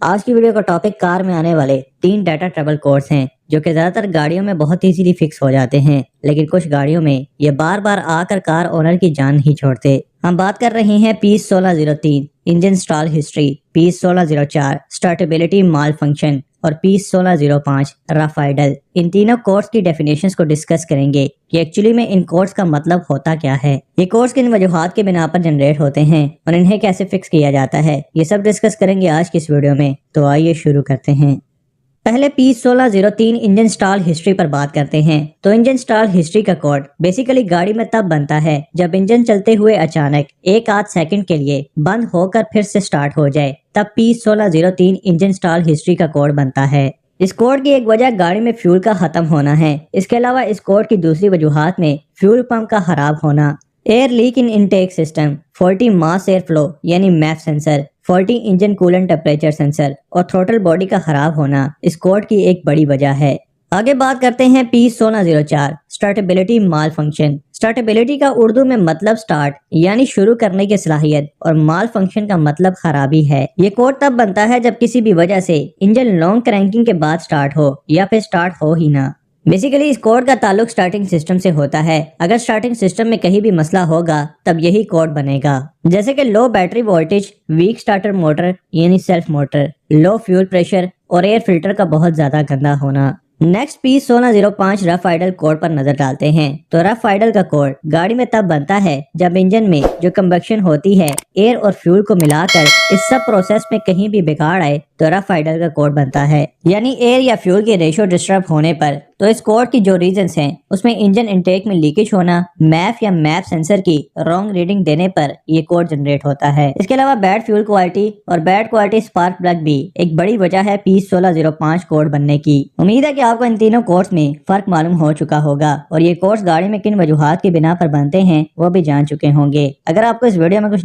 आज की वीडियो का टॉपिक कार में आने वाले 3 डाटा ट्रबल कोड्स हैं जो कि ज्यादातर गाड़ियों में बहुत इजीली फिक्स हो जाते हैं, लेकिन कुछ गाड़ियों में ये बार बार आकर कार ओनर की जान नहीं छोड़ते। हम बात कर रहे हैं piece 1603 engine stall history, piece 1604 startability malfunction और पीस 1605 रफ आइडल। इन तीनों कोड्स की डेफिनेशंस को डिस्कस करेंगे कि एक्चुअली में इन कोड्स का मतलब होता क्या है, ये कोड्स किन वजूहात के बिना पर जनरेट होते हैं और इन्हें कैसे फिक्स किया जाता है, ये सब डिस्कस करेंगे आज की इस वीडियो में। तो आइए शुरू करते हैं। पहले पीस 1603 इंजन स्टॉल हिस्ट्री पर बात करते हैं। तो इंजन स्टॉल हिस्ट्री का कोड बेसिकली गाड़ी में तब बनता है जब इंजन चलते हुए अचानक एक आध सेकंड के लिए बंद होकर फिर से स्टार्ट हो जाए, तब पीस 1603 इंजन स्टॉल हिस्ट्री का कोड बनता है। इस कोड की एक वजह गाड़ी में फ्यूल का खत्म होना है। इसके अलावा इस कोड की दूसरी वजूहात में फ्यूल पंप का खराब होना, air leak in intake system, faulty mass air flow यानी MAF sensor, faulty engine coolant temperature sensor और थ्रोटल बॉडी का खराब होना इस कोड की एक बड़ी वजह है। आगे बात करते हैं पीस 1604 स्टार्टेबिलिटी माल फंक्शन। स्टार्टेबिलिटी का उर्दू में मतलब स्टार्ट यानी शुरू करने की सलाहियत और माल फंक्शन का मतलब खराबी है। ये कोड तब बनता है जब किसी भी वजह से इंजन लॉन्ग क्रैंकिंग के बाद स्टार्ट हो या फिर स्टार्ट हो ही ना। बेसिकली इस कोड का ताल्लुक स्टार्टिंग सिस्टम से होता है। अगर स्टार्टिंग सिस्टम में कहीं भी मसला होगा तब यही कोड बनेगा, जैसे कि low battery voltage, weak starter motor यानी self motor, low fuel pressure और एयर फिल्टर का बहुत ज्यादा गंदा होना। Next piece 1605 rough idle code पर नजर डालते हैं। तो रफ आइडल का कोड गाड़ी में तब बनता है जब इंजन में जो कंबक्शन होती है एयर और फ्यूल को मिलाकर इस सब प्रोसेस में कहीं भी बिगाड़ आए तो रफ आइडल का कोड बनता है, यानी एयर या फ्यूल की रेशियो डिस्टर्ब होने पर। तो इस कोड की जो रीजंस हैं उसमें इंजन इनटेक में लीकेज होना, मैफ या मैप सेंसर की रॉन्ग रीडिंग देने पर ये कोड जनरेट होता है। इसके अलावा बैड फ्यूल क्वालिटी और बैड क्वालिटी स्पार्क प्लग भी एक बड़ी वजह है पीस 1605 कोड बनने की। उम्मीद है कि आपको इन तीनों कोड्स में फर्क मालूम हो चुका होगा और ये कोड्स गाड़ी में किन वजूहात की बिना पर बनते हैं वो भी जान चुके होंगे। अगर आपको इस वीडियो में कुछ